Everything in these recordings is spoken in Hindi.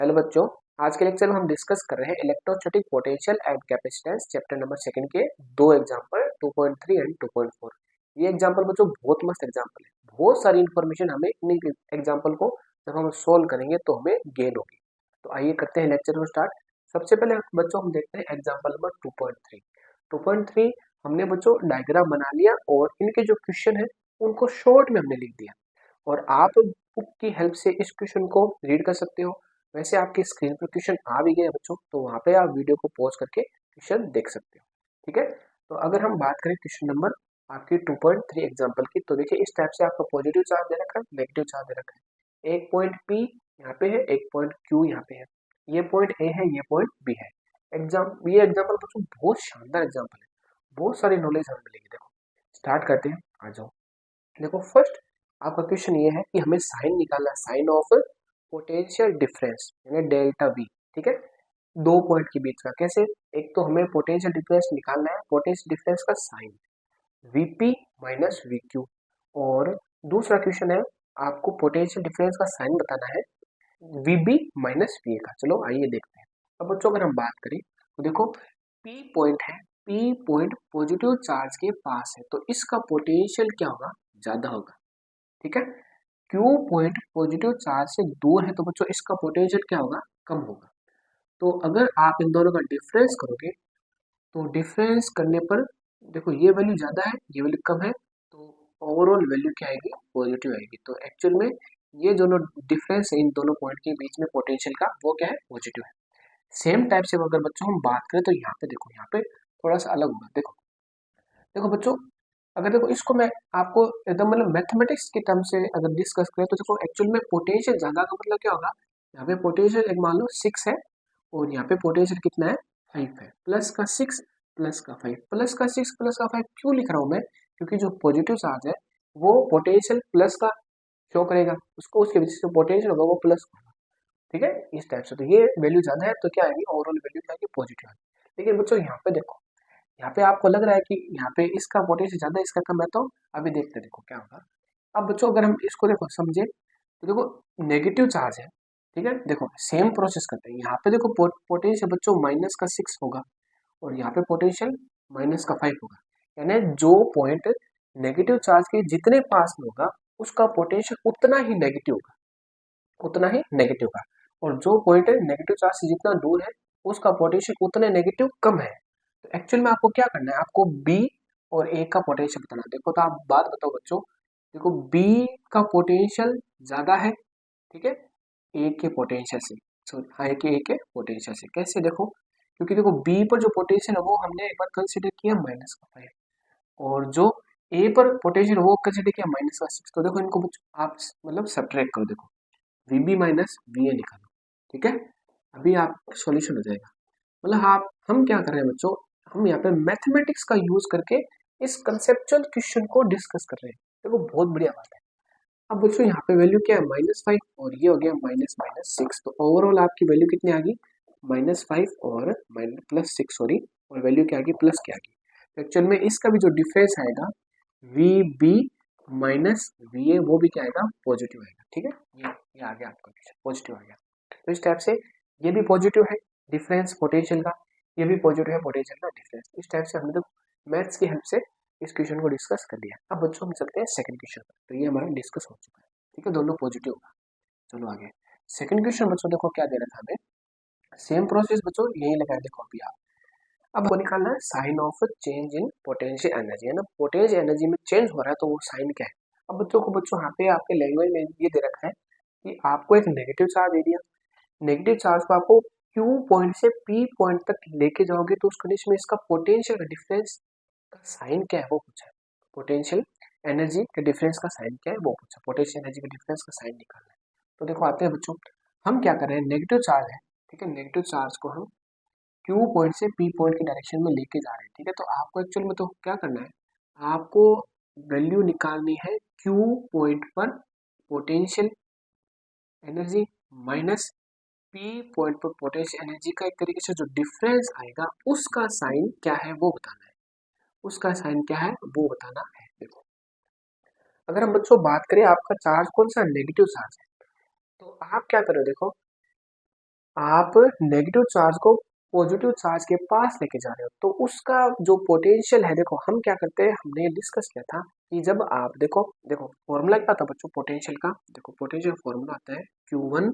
हेलो बच्चों, आज के लेक्चर में हम डिस्कस कर रहे हैं electrostatic potential and capacitance chapter number second के दो एग्जांपल 2.3 एंड 2.4। ये एग्जांपल बच्चों बहुत मस्त एग्जांपल है। बहुत सारी इंफॉर्मेशन हमें इन एग्जांपल को जब हम सोल्व करेंगे तो हमें गेन होगी। तो आइए करते हैं लेक्चर को स्टार्ट। सबसे पहले बच्चों हम देखते हैं एग्जाम्पल नंबर 2.3। 2.3 हमने बच्चों डायग्राम बना लिया और इनके जो क्वेश्चन है उनको शॉर्ट में हमने लिख दिया और आप बुक की हेल्प से इस क्वेश्चन को रीड कर सकते हो। वैसे आपकी स्क्रीन पर क्वेश्चन आ भी गए बच्चों, तो वहां पे आप वीडियो को पॉज करके क्वेश्चन देख सकते हो। ठीक है, तो अगर हम बात करें क्वेश्चन नंबर आपकी 2.3 एग्जांपल की, तो देखिए इस टाइप से आपका पॉजिटिव चार्ज दे रखा है, नेगेटिव चार्ज दे रखा है। एक पॉइंट पी यहाँ पे है, एक पॉइंट क्यू यहाँ पे है, ये पॉइंट ए है, ये पॉइंट बी है। ये एग्जाम्पल बच्चों बहुत शानदार एग्जाम्पल है, बहुत सारी नॉलेज हमें मिलेगी। देखो स्टार्ट करते हैं, आ जाओ। देखो फर्स्ट आपका क्वेश्चन ये है कि हमें साइन निकालना है, साइन ऑफ पोटेंशियल डिफरेंस यानी डेल्टा वी। ठीक है, दो पॉइंट के बीच का कैसे, एक तो हमें पोटेंशियल डिफरेंस निकालना है, पोटेंशियल डिफरेंस का साइन वीपी माइनस वीक्यू, और दूसरा क्वेश्चन है आपको पोटेंशियल डिफरेंस का साइन बताना है वीबी माइनस वी का। चलो आइए देखते हैं। अब बच्चों अगर हम बात करें तो देखो पी पॉइंट है, पी पॉइंट पॉजिटिव चार्ज के पास है तो इसका पोटेंशियल क्या होगा, ज्यादा होगा। ठीक है, क्यू पॉइंट पॉजिटिव चार्ज से दूर है तो बच्चों इसका पोटेंशियल क्या होगा, कम होगा। तो अगर आप इन दोनों का डिफरेंस करोगे तो डिफरेंस करने पर देखो ये वैल्यू ज्यादा है, ये वैल्यू कम है, तो ओवरऑल वैल्यू क्या आएगी, पॉजिटिव आएगी। तो एक्चुअल में ये दोनों डिफरेंस है इन दोनों पॉइंट के बीच में पोटेंशियल का, वो क्या है, पॉजिटिव है। सेम टाइप से अगर बच्चों हम बात करें तो यहाँ पे देखो, यहाँ पे थोड़ा सा अलग होगा। देखो देखो बच्चों, अगर देखो इसको मैं आपको एकदम मतलब मैथमेटिक्स के टर्म से अगर डिस्कस करें तो देखो एक्चुअल में पोटेंशियल ज्यादा का मतलब क्या होगा, यहाँ पे पोटेंशियल एक मान लो 6 है और यहाँ पे पोटेंशियल कितना है, 5 है। प्लस का 6 प्लस का 5, प्लस का 6 प्लस का 5 क्यों लिख रहा हूँ मैं, क्योंकि जो पॉजिटिव चार्ज है वो पोटेंशियल प्लस का शो करेगा, उसको उसके वजह से पोटेंशियल होगा वो प्लस होगा। ठीक है, इस टाइप से तो ये वैल्यू ज्यादा है तो क्या आएगी, ओवरऑल वैल्यू क्या आएगी, पॉजिटिव आएगी। लेकिन बच्चों यहाँ पे देखो, यहाँ पे आपको लग रहा है कि यहाँ पे इसका पोटेंशियल ज्यादा इसका कम है, तो अभी देखते हैं देखो क्या होगा। अब बच्चों अगर हम इसको देखो समझे तो देखो नेगेटिव चार्ज है। ठीक है, देखो सेम प्रोसेस करते हैं। यहाँ पे देखो पोटेंशियल बच्चों माइनस का 6 होगा और यहाँ पे पोटेंशियल माइनस का 5 होगा। यानी जो पॉइंट नेगेटिव चार्ज के जितने पास में होगा उसका पोटेंशियल उतना ही नेगेटिव होगा, उतना ही नेगेटिव का। और जो पॉइंट नेगेटिव चार्ज से जितना दूर है उसका पोटेंशियल उतने नेगेटिव कम है। तो एक्चुअल में आपको क्या करना है, आपको बी और ए का पोटेंशियल बताना है। देखो तो आप बात बताओ बच्चों, देखो बी का पोटेंशियल ज्यादा है, ठीक है, ए के पोटेंशियल से। सॉरी हाँ, ए के पोटेंशियल से कैसे देखो, क्योंकि देखो बी पर जो पोटेंशियल है वो हमने एक बार कंसिडर किया माइनस का 5 और जो ए पर पोटेंशियल वो कंसिडर किया माइनस का 6। तो देखो इनको आप मतलब सब्ट्रैक्ट करो, देखो वीबी माइनस वी ए निकालो। ठीक है, अभी आप सॉल्यूशन हो जाएगा। मतलब आप हम क्या कर रहे हैं बच्चों, हम यहाँ पे मैथमेटिक्स का यूज करके इस कंसेप्चुअल क्वेश्चन को डिस्कस कर रहे हैं। देखो बहुत बढ़िया बात है। अब बच्चों यहाँ पे वैल्यू क्या है, -5 और ये हो गया माइनस माइनस 6। तो ओवरऑल आपकी वैल्यू कितनी आ गई, -5 और माइनस प्लस 6 सॉरी, और वैल्यू क्या आ गई, प्लस क्या आ गई। तो एक्चुअल में इसका भी जो डिफरेंस आएगा V B minus V A, वो भी क्या आएगा, पॉजिटिव आएगा। ठीक है, ये आ गया आपका क्वेश्चन, पॉजिटिव आ गया। तो इस टाइप से ये भी पॉजिटिव है डिफरेंस पोटेंशियल का, ये भी पॉजिटिव है पोटेंशियल का डिफरेंस। इस टाइप से हमने तो मैथ्स की हेल्प से इस क्वेश्चन को डिस्कस कर लिया। अब बच्चों हम चलते हैं सेकंड क्वेश्चन पर। तो ये हमारा डिस्कस हो चुका है, ठीक है, दोनों पॉजिटिव होगा। चलो आगे सेकंड क्वेश्चन बच्चों, देखो क्या दे रखा है हमें, सेम प्रोसेस बच्चों यही लगाया, देखो अभी आप अब वो निकालना है sign of change in potential energy, है ना, पोटेंशियल एनर्जी में चेंज हो रहा है तो वो साइन क्या है। अब बच्चों यहाँ पे आपके लैंग्वेज में ये दे रखा है कि आपको एक नेगेटिव चार्ज दे दिया, नेगेटिव चार्ज को आपको Q पॉइंट से P पॉइंट तक लेके जाओगे तो उस कंडीशन में इसका पोटेंशियल का डिफरेंस का साइन क्या है वो पूछा है। पोटेंशियल एनर्जी के डिफरेंस का साइन क्या है वो पूछा, पोटेंशियल एनर्जी के डिफरेंस का साइन निकालना है। तो देखो आते हैं बच्चों, हम क्या कर रहे हैं, नेगेटिव चार्ज है, ठीक है, नेगेटिव चार्ज को हम Q पॉइंट से P पॉइंट की डायरेक्शन में लेके जा रहे हैं। ठीक है, तो आपको एक्चुअल में तो क्या करना है, आपको वैल्यू निकालनी है Q पॉइंट पर potential energy minus P point पर पोटेंशियल एनर्जी का एक तरीके से जो डिफरेंस आएगा उसका साइन क्या है वो बताना है, उसका साइन क्या है वो बताना है। देखो अगर हम बच्चों बात करें आपका चार्ज कौन सा, नेगेटिव चार्ज है, तो आप क्या करो देखो, आप नेगेटिव चार्ज को पॉजिटिव चार्ज के पास लेके जा रहे हो तो उसका जो पोटेंशियल है, देखो हम क्या करते हैं, हमने ये डिस्कस किया था कि जब आप देखो देखो फॉर्मूला क्या था बच्चों पोटेंशियल का, देखो पोटेंशियल फॉर्मूला आता है Q1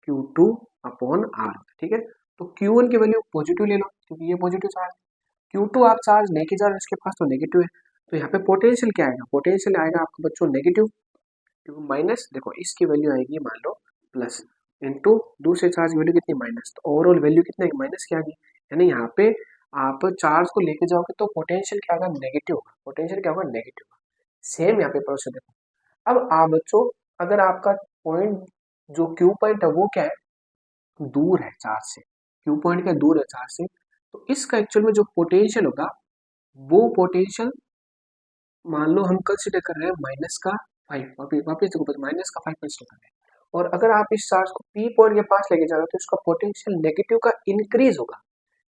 Q2 अपॉन R, ठीक है। तो Q1 की वैल्यू पॉजिटिव ले लो क्योंकि ये पॉजिटिव चार्ज, Q2 आप चार्ज लेके जा रहे हो इसके पास तो नेगेटिव है, तो यहाँ पे पोटेंशियल क्या आएगा, पोटेंशियल आएगा आपका बच्चों नेगेटिव, क्योंकि माइनस देखो इसकी वैल्यू आएगी मान लो प्लस इंटू दूसरे चार्ज की वैल्यू कितनी माइनस, तो ओवरऑल वैल्यू कितनी माइनस की आ गई, यानी यहाँ पे आप चार्ज को लेके जाओगे तो पोटेंशियल क्या होगा नेगेटिव होगा, पोटेंशियल क्या होगा नेगेटिव होगा। सेम यहाँ पे प्रोसेस देखो, अब आप बच्चों अगर आपका पॉइंट जो क्यू पॉइंट है वो क्या है, दूर है चार्ज से, क्यू पॉइंट क्या दूर है चार्ज से, तो इसका एक्चुअल में जो पोटेंशियल होगा वो पोटेंशियल मान लो हम कंसिडर कर रहे हैं माइनस का 5, वापिस देखो माइनस का 5 कंसिडर कर रहे हैं, और अगर आप इस चार्ज को पी पॉइंट के पास लेके जा रहे हो तो इसका पोटेंशियल नेगेटिव का इंक्रीज होगा,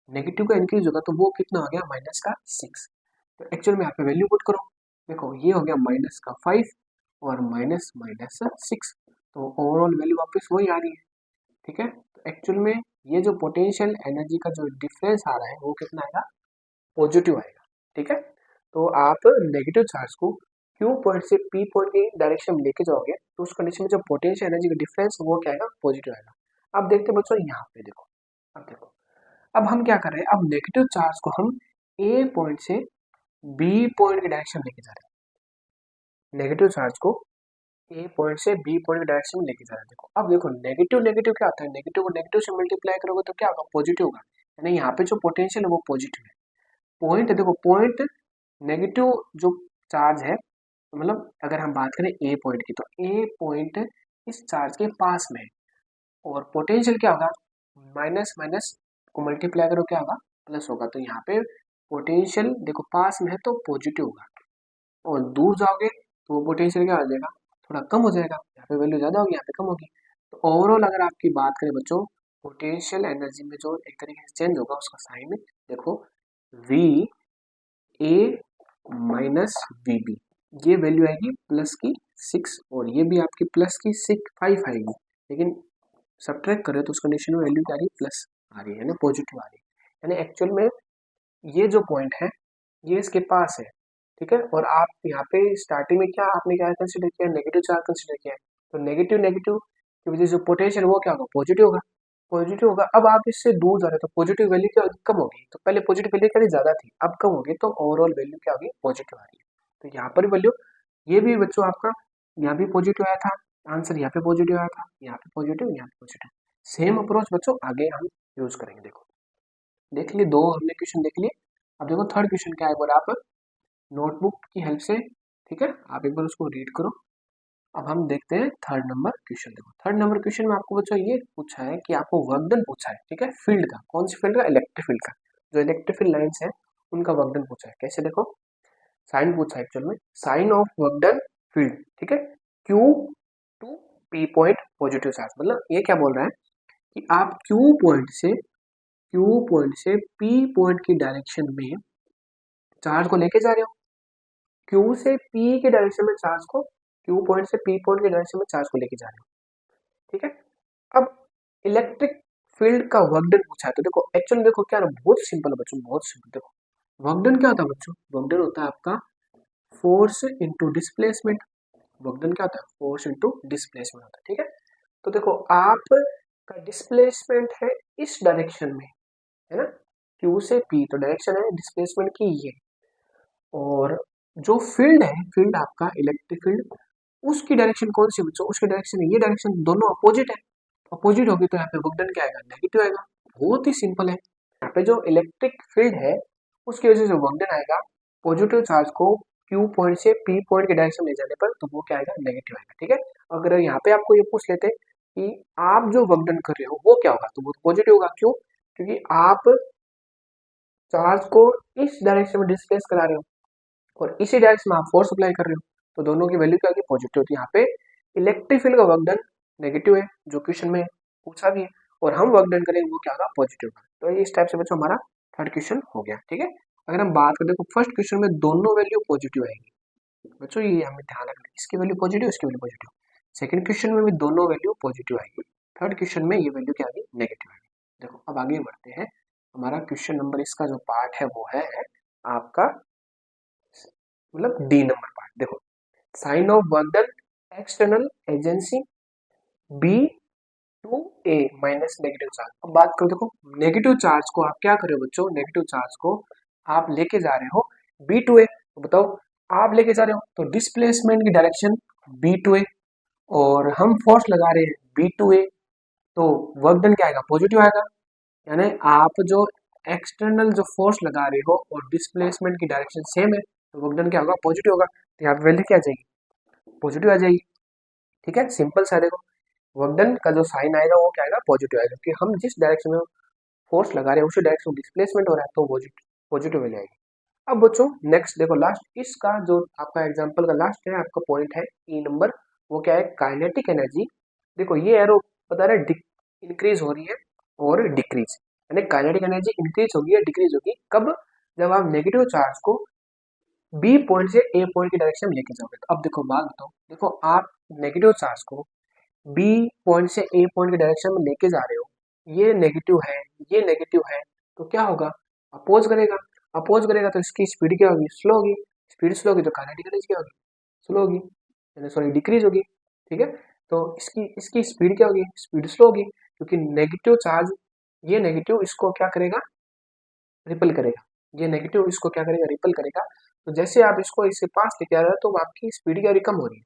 नेगेटिव का इंक्रीज होगा, तो वो कितना हो गया माइनस का 6। तो एक्चुअल में यहाँ पे वैल्यू पुट करो, देखो ये हो गया माइनस का 5 और माइनस माइनस 6, तो ओवरऑल वैल्यू वापस वही आ रही है, ठीक है। तो एक्चुअल में ये जो पोटेंशियल एनर्जी का जो डिफरेंस आ रहा है वो कितना आएगा, पॉजिटिव आएगा, ठीक है। तो आप नेगेटिव चार्ज को क्यू पॉइंट से पी पॉइंट की डायरेक्शन में लेके जाओगे तो उस कंडीशन में जो पोटेंशियल एनर्जी का डिफरेंस वो क्या आएगा, पॉजिटिव आएगा। अब देखते हैं बच्चों यहाँ पे देखो, अब देखो अब हम क्या कर रहे हैं, अब नेगेटिव चार्ज को हम ए पॉइंट से बी पॉइंट की डायरेक्शन में लेके जा रहे हैं, नेगेटिव चार्ज को ए पॉइंट से बी पॉइंट की डायरेक्शन में लेके जा रहे हैं। देखो अब देखो नेगेटिव नेगेटिव क्या होता है, नेगेटिव को नेगेटिव से मल्टीप्लाई करोगे तो क्या होगा, पॉजिटिव होगा, यानी यहाँ पे जो पोटेंशियल है वो पॉजिटिव है। पॉइंट देखो पॉइंट नेगेटिव जो चार्ज है, मतलब अगर हम बात करें ए पॉइंट की तो ए पॉइंट इस चार्ज के पास में है, और पोटेंशियल क्या होगा, माइनस माइनस को मल्टीप्लाई करो क्या होगा, प्लस होगा, तो यहाँ पे पोटेंशियल देखो पास में है तो पॉजिटिव होगा, और दूर जाओगे तो वो पोटेंशियल क्या हो जाएगा, थोड़ा कम हो जाएगा, यहाँ पे वैल्यू ज़्यादा होगी यहाँ पे कम होगी। तो ओवरऑल अगर आपकी बात करें बच्चों, पोटेंशियल एनर्जी में जो एक तरीके से चेंज होगा उसका साइन देखो V A minus V B, ये वैल्यू आएगी प्लस की 6 और ये भी आपकी प्लस की 5 आएगी, लेकिन सब्ट्रैक्ट करें तो उस कंडीशन में वैल्यू क्या आ रही है, प्लस आ रही है ना, पॉजिटिव आ रही है, यानी एक्चुअल में ये जो पॉइंट है ये इसके पास है, ठीक है। और आप यहाँ पे स्टार्टिंग में क्या आपने क्या कंसिडर किया, नेगेटिव चार्ज कंसिडर किया है, तो नेगेटिव नेगेटिव की वजह से पोटेंशियल वो क्या होगा, पॉजिटिव होगा, पॉजिटिव होगा। अब आप इससे दूर जा रहे हो तो पॉजिटिव वैल्यू क्या होगी, कम होगी, तो पहले पॉजिटिव वैल्यू क्या ज्यादा थी अब कम होगी, तो ओवरऑल वैल्यू क्या होगी, पॉजिटिव आ रही है। तो यहाँ पर वैल्यू ये भी बच्चों आपका यहाँ भी पॉजिटिव आया था, आंसर यहाँ पे पॉजिटिव आया था, यहाँ पे पॉजिटिव यहाँ पे पॉजिटिव, सेम अप्रोच बच्चों आगे हम यूज करेंगे। देखो देख लिए, दो हमने क्वेश्चन देख लिए, अब देखो थर्ड क्वेश्चन क्या है, एक बार आप नोटबुक की हेल्प से, ठीक है, आप एक बार उसको रीड करो। अब हम देखते हैं थर्ड नंबर क्वेश्चन। देखो थर्ड नंबर क्वेश्चन में आपको बच्चों ये पूछा है कि आपको वर्क डन पूछा है, ठीक है, फील्ड का, कौन सी फील्ड का, इलेक्ट्रिक फील्ड का, जो इलेक्ट्रिक फील्ड लाइन्स है उनका वर्क डन पूछा है। कैसे देखो, साइन पूछा है एक्चुअल में, sign of work done field, ठीक है, Q to P point positive charge, मतलब ये क्या बोल रहा है कि आप क्यू पॉइंट से पी पॉइंट की डायरेक्शन में चार्ज को लेके जा रहे हो, क्यू से पी के डायरेक्शन में चार्ज को, क्यू पॉइंट से पी पॉइंट के डायरेक्शन में चार्ज को लेके जा रहे हो, ठीक है। अब इलेक्ट्रिक फील्ड का वर्क डन पूछा है, तो देखो एक्चुअली देखो क्या ना, बहुत सिंपल है बच्चों, बहुत सिंपल। देखो वर्क डन क्या होता है बच्चों, वर्क डन होता है आपका force into displacement, work done क्या होता है, फोर्स इनटू डिस्प्लेसमेंट होता है, ठीक है। तो देखो आप का डिस्प्लेसमेंट है इस डायरेक्शन में, है ना, क्यू से पी, तो डायरेक्शन है डिस्प्लेसमेंट की ये, और जो फील्ड है, फील्ड आपका इलेक्ट्रिक फील्ड, उसकी डायरेक्शन कौन सी बच्चों, उसकी डायरेक्शन है ये डायरेक्शन, दोनों अपोजिट है, अपोजिट होगी तो यहाँ पे वर्क डन क्या आएगा, नेगेटिव आएगा, बहुत ही सिंपल है। यहाँ पे जो इलेक्ट्रिक फील्ड है उसकी वजह से वर्क डन आएगा, पॉजिटिव चार्ज को क्यू पॉइंट से पी पॉइंट के डायरेक्शन ले जाने पर तो वो क्या आएगा, नेगेटिव आएगा, ठीक है। अगर यहाँ पे आपको ये पूछ लेते कि आप जो वर्क डन कर रहे हो वो क्या होगा, तो वो पॉजिटिव होगा, क्यों, क्योंकि आप चार्ज को इस डायरेक्शन में डिस्प्लेस करा रहे हो और इसी डायरेक्शन में आप फोर्स अप्लाई कर रहे हो, तो दोनों की वैल्यू क्या होगी, पॉजिटिव होती है। यहाँ पे इलेक्ट्रिक फील्ड का वर्क डन नेगेटिव है जो क्वेश्चन में पूछा भी है, और हम वर्क डन करेंगे वो क्या होगा, पॉजिटिव होगा। तो इस टाइप से बच्चों हमारा थर्ड क्वेश्चन हो गया, ठीक है। अगर हम बात करें देखो फर्स्ट क्वेश्चन में दोनों वैल्यू पॉजिटिव आएगी बच्चों, ये हमें ध्यान रखना है, इसकी वैल्यू पॉजिटिव, इसकी वैल्यू पॉजिटिव। सेकंड क्वेश्चन में भी दोनों वैल्यू पॉजिटिव आएगी, थर्ड क्वेश्चन में ये वैल्यू क्या आ गई, नेगेटिव आ गई। देखो अब आगे बढ़ते हैं। हमारा क्वेश्चन नंबर इसका जो पार्ट है वो है आपका मतलब डी नंबर पार्ट। देखो sign of work done external agency B to A minus negative charge. अब बात करो, देखो नेगेटिव चार्ज को आप क्या कर रहे हो बच्चों, नेगेटिव चार्ज को आप लेके जा रहे हो बी टू ए। तो बताओ आप लेके जा रहे हो तो डिस्प्लेसमेंट की डायरेक्शन बी टू ए, और हम फोर्स लगा रहे हैं बी टू ए, तो वर्क डन क्या आएगा, पॉजिटिव आएगा। यानी आप जो एक्सटर्नल जो फोर्स लगा रहे हो और डिस्प्लेसमेंट की डायरेक्शन सेम है, तो वर्क डन क्या होगा, पॉजिटिव होगा। तो यहाँ पे वैल्यू क्या आ जाएगी, पॉजिटिव आ जाएगी। ठीक है, सिंपल सा। देखो वर्क डन का जो साइन आएगा वो क्या आएगा, पॉजिटिव आएगा, क्योंकि हम जिस डायरेक्शन में फोर्स लगा रहे हैं उसी डायरेक्शन में डिस्प्लेसमेंट हो रहा है, तो पॉजिटिव वैल्यू आएगी। अब बच्चों नेक्स्ट देखो, लास्ट इसका जो आपका एग्जांपल का लास्ट है आपका पॉइंट है ई नंबर, वो क्या है, काइनेटिक एनर्जी। देखो ये एरो बता रहा है इंक्रीज हो रही है और डिक्रीज, यानी काइनेटिक एनर्जी इंक्रीज होगी या डिक्रीज होगी कब, जब आप नेगेटिव चार्ज को बी पॉइंट से ए पॉइंट की डायरेक्शन में लेके जाओगे। तो अब देखो बात बताओ, देखो आप नेगेटिव चार्ज को बी पॉइंट से ए पॉइंट की डायरेक्शन में लेके जा रहे हो, ये नेगेटिव है, ये नेगेटिव है, तो क्या होगा, अपोज करेगा। अपोज करेगा तो इसकी स्पीड क्या होगी, स्लो होगी। स्पीड स्लो होगी तो काइनेटिक एनर्जी क्या होगी, स्लो होगी, यानी सॉरी डिक्रीज होगी। ठीक है, तो इसकी इसकी स्पीड क्या होगी, स्पीड स्लो होगी, क्योंकि नेगेटिव चार्ज, ये नेगेटिव इसको क्या करेगा, रिपल करेगा। ये नेगेटिव इसको क्या करेगा, रिपल करेगा। तो जैसे आप इसको इसके पास लेके आ रहे हो तो आपकी स्पीड क्या हो रही है, कम हो रही है,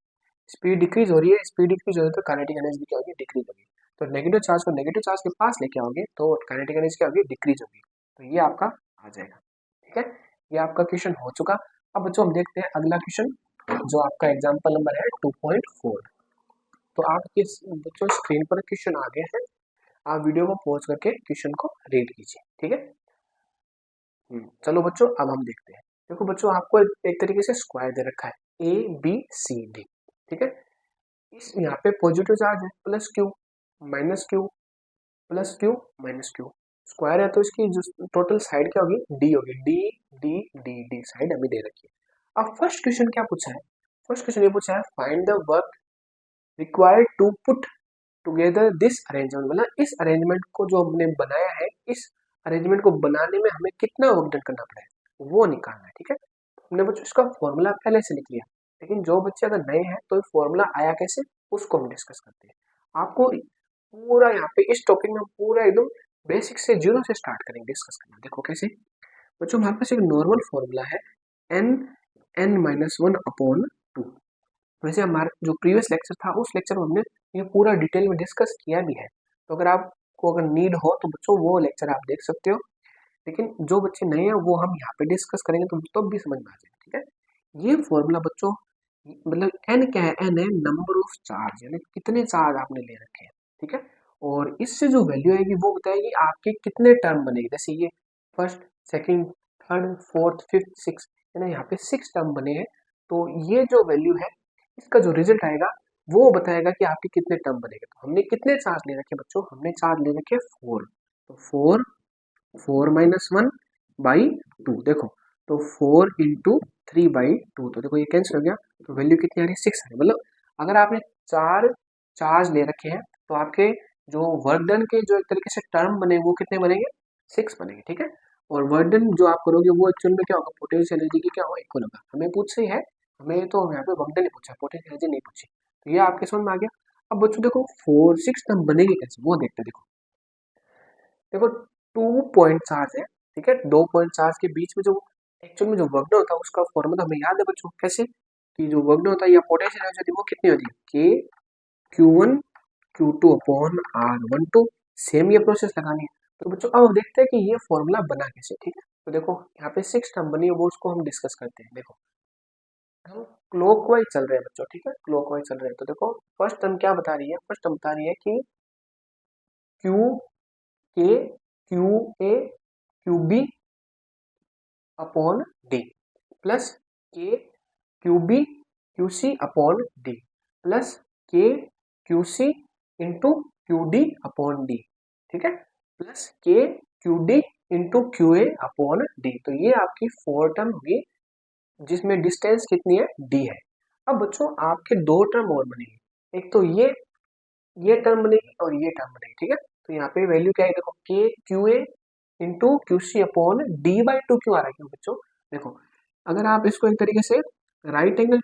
स्पीड डिक्रीज हो रही है। स्पीड डिक्रीज हो रही है तो काइनेटिक एनर्जी क्या होगी, डिक्रीज होगी। तो नेगेटिव चार्ज को नेगेटिव चार्ज के पास लेके आओगे तो काइनेटिक एनर्जी क्या होगी, डिक्रीज होगी। तो ये आपका आ जाएगा। ठीक है, ये आपका क्वेश्चन हो चुका। अब बच्चों हम देखते हैं अगला क्वेश्चन, जो आपका एग्जाम्पल नंबर है 2.4। तो आप किस बच्चों स्क्रीन पर क्वेश्चन आ गए हैं, आप वीडियो को पॉज करके क्वेश्चन को रीड कीजिए। ठीक है, चलो बच्चों अब हम देखते हैं। देखो बच्चों आपको एक तरीके से स्क्वायर दे रखा है ए बी सी डी। ठीक है, इस यहाँ पे पॉजिटिव चार्ज है plus Q minus Q plus Q minus Q, square है तो इसकी जो टोटल साइड क्या होगी, डी होगी, D D D D side हमें दे रखी है। अब फर्स्ट क्वेश्चन क्या पूछा है, फर्स्ट क्वेश्चन ये पूछा है find the work required to put together this arrangement, मतलब इस अरेंजमेंट को जो हमने बनाया है, इस अरेंजमेंट को बनाने में हमें कितना वर्क डन करना पड़ेगा वो निकालना है। ठीक है, हमने बच्चों इसका फॉर्मूला पहले से लिख लिया, लेकिन जो बच्चे अगर नए हैं तो फॉर्मूला आया कैसे उसको हम डिस्कस करते हैं। आपको पूरा यहाँ पे इस टॉपिक में पूरा एकदम बेसिक से जीरो से स्टार्ट करेंगे डिस्कस करना। देखो कैसे बच्चों, हमारे पास एक नॉर्मल फॉर्मूला है N N minus one upon two. वैसे हमारा जो प्रीवियस लेक्चर था उस लेक्चर में हमने ये पूरा डिटेल में डिस्कस किया भी है, तो अगर आपको अगर नीड हो तो बच्चों वो लेक्चर आप देख सकते हो। लेकिन जो बच्चे नए हैं वो हम यहाँ पे डिस्कस करेंगे तो तब भी समझ में आ जाएगा। ठीक है, ये फॉर्मूला बच्चों मतलब एन क्या है, एन है नंबर ऑफ चार्ज, यानी कितने चार्ज आपने ले रखे हैं। ठीक है, और इससे जो वैल्यू आएगी वो बताएगी आपके कितने टर्म बनेगी। जैसे ये first second third fourth fifth six, यानी यहाँ पे 6 टर्म बने हैं, तो ये जो वैल्यू है इसका जो रिजल्ट आएगा वो बताएगा कि आपके कितने टर्म बनेंगे। तो हमने कितने चार्ज ले रखे बच्चों, हमने चार्ज ले रखे 4, तो 4 माइनस वन बाई टू। देखो तो 4 इंटू 3/2, तो देखो ये कैंसिल हो गया, तो वैल्यू कितनी आ रही है, 6 आ रही है। मतलब अगर आपने 4 चार्ज ले रखे हैं तो आपके जो वर्क डन के जो एक तरीके से टर्म बने वो कितने बनेंगे, 6 बनेंगे। ठीक है, और वर्क डन जो आप करोगे वो एक्चुअल में क्या होगा, पोटेंशियल एनर्जी की क्या होगा, इक्वल होगा। हमें पूछ से है, हमें तो यहाँ पे वर्क डन नहीं पूछा, पोटेंशियल एनर्जी नहीं पूछी, तो ये आपके समझ में आ गया। अब बच्चों देखो 4 6 टर्म बनेंगे कैसे वो देखते हैं। देखो देखो 2 पॉइंट चार्ज है, ठीक है, 2 पॉइंट चार्ज के बीच में जो एक्चुअल में जो वर्क डन होता है उसका फॉर्मूला हमें याद है बच्चों, कैसे कि जो वर्क डन होता है या पोटेंशियल एनर्जी होती है वो कितनी होती है, के Q1 Q2 upon R12। Same ये प्रोसेस लगानी है। तो बच्चों अब देखते हैं कि ये फॉर्मूला बना कैसे। ठीक है, तो देखो यहाँ पे 6 टर्म बनी है वो उसको हम डिस्कस करते हैं। देखो हम क्लॉकवाइज चल रहे हैं बच्चों, ठीक है, क्लॉकवाइज चल रहे हैं। तो देखो फर्स्ट टर्म क्या बता रही है, फर्स्ट टर्म बता रही है कि Q k Q a q b upon d plus k q b q C upon d plus k q c into q d upon d. ठीक है, plus k q d into q a upon d. तो ये आपकी 4 टर्म होगी जिसमें डिस्टेंस कितनी है, डी है। अब बच्चों आपके 2 टर्म और बनेंगे, एक तो ये ये टर्म बनेगी और ये टर्म बनेगी, ठीक है। तो यहाँ पे वैल्यू क्या है, देखो K Q A into Q C upon D by two क्यों आ रहा है, क्यों बच्चों देखो, अगर आप इसको एक तरीके से राइट एंगल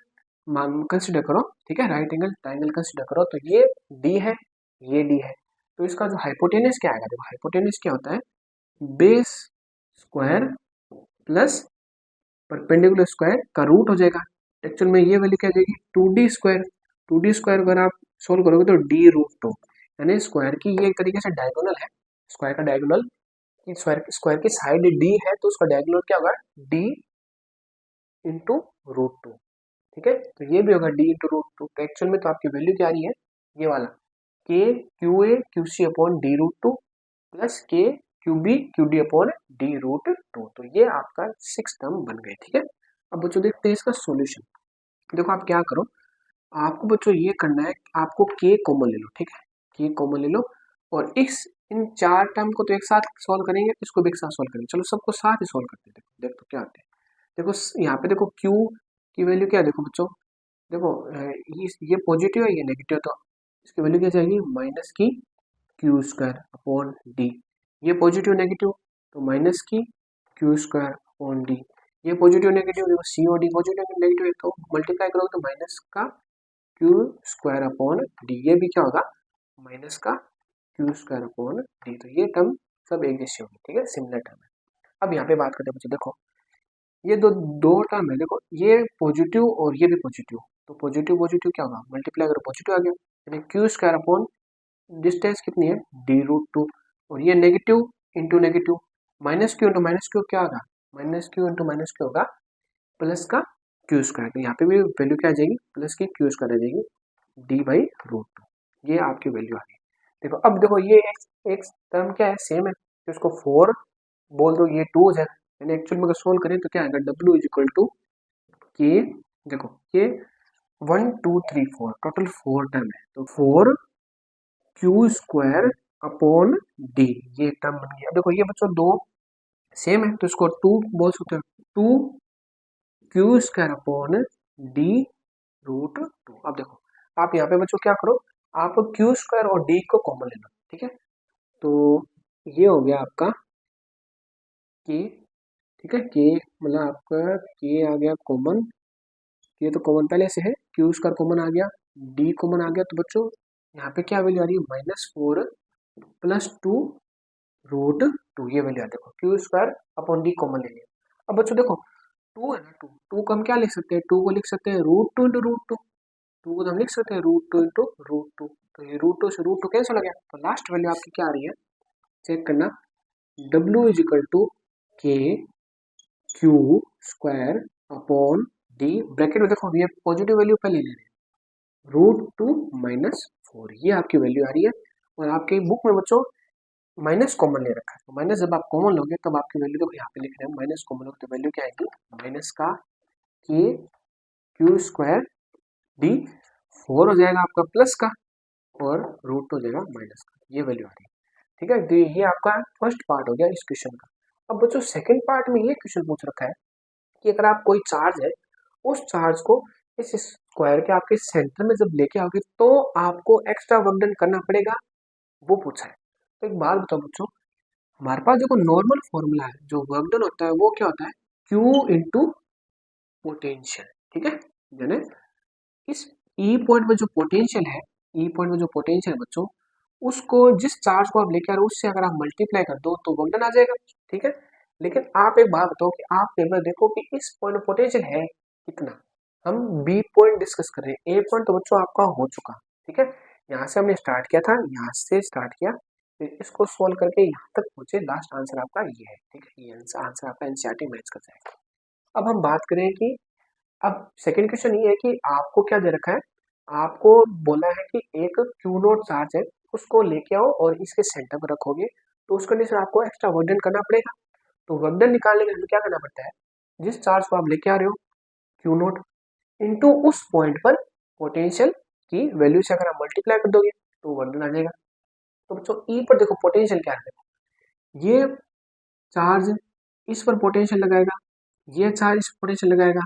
कंसिडर करो, ठीक है, राइट एंगल ट्राइंगल कंसिडर करो, तो ये डी है, ये डी है, तो इसका जो हाइपोटेनस क्या आएगा, देखो हाइपोटेनस क्या होता है, base square plus perpendicular square का रूट हो जाएगा। एक्चुअल में ये वैल्यू क्या आ जाएगी, टू डी स्क्वायर अगर आप सोल्व करोगे तो डी रूट टू, यानी स्क्वायर की ये एक तरीके से डायगोनल है, स्क्वायर का डायगोनल, स्क्वायर की साइड डी है तो उसका डायगोनल क्या होगा, डी इंटू रूट टू, ठीक है, तो ये भी होगा डी इंटू रूट टू। तो एक्चुअल में तो आपकी वैल्यू क्या आ रही है, ये वाला k Q a q C upon D root two plus k q b q d upon D root two, तो ये आपका 6 टर्म बन गए, ठीक है। अब बच्चों देखते हैं इसका सॉल्यूशन। देखो आप क्या करो, आपको बच्चों ये करना है, आपको के कॉमन ले लो, ठीक है, के कॉमन ले लो, और इस इन 4 टर्म को तो एक साथ सॉल्व करेंगे, इसको भी एक साथ सॉल्व करेंगे, चलो सबको साथ ही सॉल्व करते हैं। देखो देखो तो क्या आते हैं, देखो यहाँ पे देखो Q की वैल्यू क्या है, देखो बच्चों देखो ये पॉजिटिव है, ये नेगेटिव, तो इसकी वैल्यू क्या जाएगी, माइनस की क्यू स्क्वायर अपॉन डी, ये पॉजिटिव नेगेटिव तो माइनस की क्यू स्क्वायर अपॉन डी, ये पॉजिटिव नेगेटिव, देखो सी और डी पॉजिटिव नेगेटिव है तो मल्टीप्लाई करोगे तो माइनस का क्यू स्क्वायर अपॉन डी, ये भी क्या होगा, माइनस का क्यू स्क्वायर अपॉन डी, तो ये टर्म सब एक जैसी होगी, ठीक है, सिमिलर टर्म है। अब यहाँ पे बात करते हैं बच्चों, देखो ये दो दो टर्म है, देखो ये पॉजिटिव और ये भी पॉजिटिव, तो पॉजिटिव पॉजिटिव क्या होगा, मल्टीप्लाई करो पॉजिटिव आ गया, यानी क्यू स्क्वायर अपॉन डिस्टेंस कितनी है, डी रूट टू, और ये negative into negative, minus Q into minus Q क्या होगा, minus Q into minus Q होगा प्लस का क्यू स्क्वायर, तो यहाँ पे भी वैल्यू क्या आ जाएगी, प्लस की क्यू स्क्वायर आ जाएगी डी बाई रूट टू, ये आपकी वैल्यू आ गई। देखो अब देखो ये एक टर्म क्या है, सेम है, तो इसको 4 बोल दो, ये 2 हो जाएगा, यानी एक्चुअल में अगर सोल्व करें तो क्या आएगा, डब्ल्यू इज इक्वल टू के, देखो ये 1 2 3 4 टोटल 4 टर्म है, तो 4 क्यू स्क्वायर अपॉन डी, ये टर्म बन गया। देखो ये बच्चों दो सेम है तो इसको 2 बोल सकते हो, 2 Q square upon D root two. अब देखो आप यहाँ पे बच्चों क्या करो, आप क्यू स्क्वायर और डी को कॉमन ले लो, ठीक है, तो ये हो गया आपका के, ठीक है, के मतलब आपका के आ गया कॉमन, ये तो कॉमन पहले से है, क्यू स्क्वायर कॉमन आ गया, डी कॉमन आ गया, तो बच्चों यहाँ पे क्या वैल्यू आ रही है, -4 प्लस 2 रूट टू, ये वैल्यू आ, देखो Q square upon D common ले लिया। अब बच्चों देखो 2 है ना, टू को हम क्या लिख सकते हैं, 2 को लिख सकते हैं root two into root two, 2 को तो हम लिख सकते हैं root two into root two, तो ये रूट टू से रूट टू कैंसिल हो गया, तो लास्ट वैल्यू आपकी क्या आ रही है, चेक करना, डब्ल्यू इज इक्वल टू के Q square upon D, bracket में देखो ये पॉजिटिव वैल्यू पहले ले रहे हैं, रूट टू माइनस 4, ये आपकी वैल्यू आ रही है, और आपके बुक में बच्चों माइनस कॉमन ले रखा है, तो माइनस जब आप कॉमन लोगे तब आपकी वैल्यू, देखो यहाँ पे लिख रहे हैं माइनस कॉमन लोगे तो वैल्यू क्या आएगी, माइनस का के क्यू स्क्वायर डी, 4 हो जाएगा आपका प्लस का, और रूट हो जाएगा माइनस का, ये वैल्यू आ रही है, ठीक है, तो ये आपका फर्स्ट पार्ट हो गया इस क्वेश्चन का। अब बच्चों सेकंड पार्ट में ये क्वेश्चन पूछ रखा है कि अगर आप कोई चार्ज है, उस चार्ज को इस स्क्वायर के आपके सेंटर में जब लेके आओगे तो आपको एक्स्ट्रा वर्क डन करना पड़ेगा, वो पूछा है। तो एक बात बताओ बच्चों, हमारे पास जो नॉर्मल फॉर्मूला है, जो वर्क डन होता है वो क्या होता है, Q इंटू पोटेंशियल, ठीक है, यानी इस ई पॉइंट में जो पोटेंशियल है, ई पॉइंट में जो पोटेंशियल है बच्चों, उसको जिस चार्ज को आप लेके आ रहे हो उससे अगर आप मल्टीप्लाई कर दो तो वर्क डन आ जाएगा, ठीक है। लेकिन आप एक बात बताओ कि आप पेपर देखो कि इस पॉइंट में पोटेंशियल है कितना, हम बी पॉइंट डिस्कस कर रहे हैं, ए पॉइंट तो बच्चों आपका हो चुका, ठीक है, यहाँ से हमने स्टार्ट किया था, यहाँ से स्टार्ट किया, फिर इसको सोल्व करके यहाँ तक पहुंचे, लास्ट आंसर आपका ये है, ठीक है, ये आंसर आपका एनसीईआरटी मैच कर जाएगा। अब हम बात करें कि अब सेकंड क्वेश्चन ये है कि आपको क्या दे रखा है, आपको बोला है कि एक क्यू नोट चार्ज है, उसको लेके आओ और इसके सेंटर पर रखोगे, तो उस कंडीशन आपको एक्स्ट्रा वर्क डन करना पड़ेगा। तो वर्क डन निकालने के लिए क्या करना पड़ता है, जिस चार्ज को आप लेके आ रहे हो क्यू नोट इंटू उस पॉइंट पर पोटेंशियल की वैल्यू से अगर आप मल्टीप्लाई कर दोगे तो वर्क डन आ जाएगा। तो बच्चों ई पर देखो पोटेंशियल क्या है, ये चार्ज इस पर पोटेंशियल लगाएगा, ये चार्ज इस पर पोटेंशियल लगाएगा,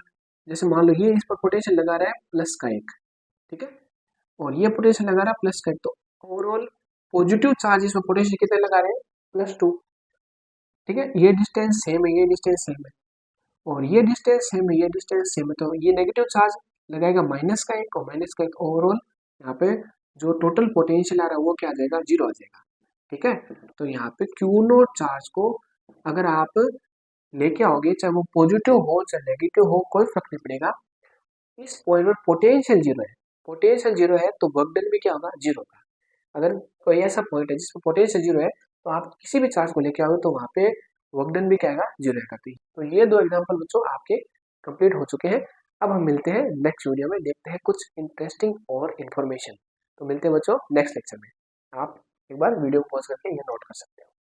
जैसे मान लो ये इस पर पोटेंशियल लगा रहा है प्लस का 1, ठीक है, और ये पोटेंशियल लगा रहा है प्लस का 1, तो ओवरऑल पॉजिटिव चार्ज इसमें पोटेंशियल कितने लगा रहे हैं, +2। ठीक है, ये डिस्टेंस सेम है, ये डिस्टेंस सेम है, और ये डिस्टेंस सेम है, ये डिस्टेंस सेम है, तो ये नेगेटिव चार्ज लगाएगा -1 और -1। ओवरऑल यहाँ पे जो टोटल पोटेंशियल आ रहा है वो क्या आ जाएगा, 0 आ जाएगा। ठीक है, तो यहाँ पे क्यू नॉट चार्ज को अगर आप लेके आओगे, चाहे वो पॉजिटिव हो चाहे नेगेटिव हो, कोई फर्क नहीं पड़ेगा। इस पॉइंट पर पोटेंशियल 0 है, पोटेंशियल 0 है तो वर्क डन भी क्या होगा, 0 होगा। अगर कोई ऐसा पॉइंट है जिसमें पोटेंशियल 0 है, तो आप किसी भी चार्ज को लेके आओगे तो वहाँ पे वर्क डन भी क्या आएगा, 0 आएगा। तो ये 2 एग्जाम्पल बच्चों आपके कंप्लीट हो चुके हैं। अब हम मिलते हैं नेक्स्ट वीडियो में, देखते हैं कुछ इंटरेस्टिंग और इन्फॉर्मेशन। तो मिलते हैं बच्चों नेक्स्ट लेक्चर में। आप एक बार वीडियो को पॉज करके ये नोट कर सकते हो।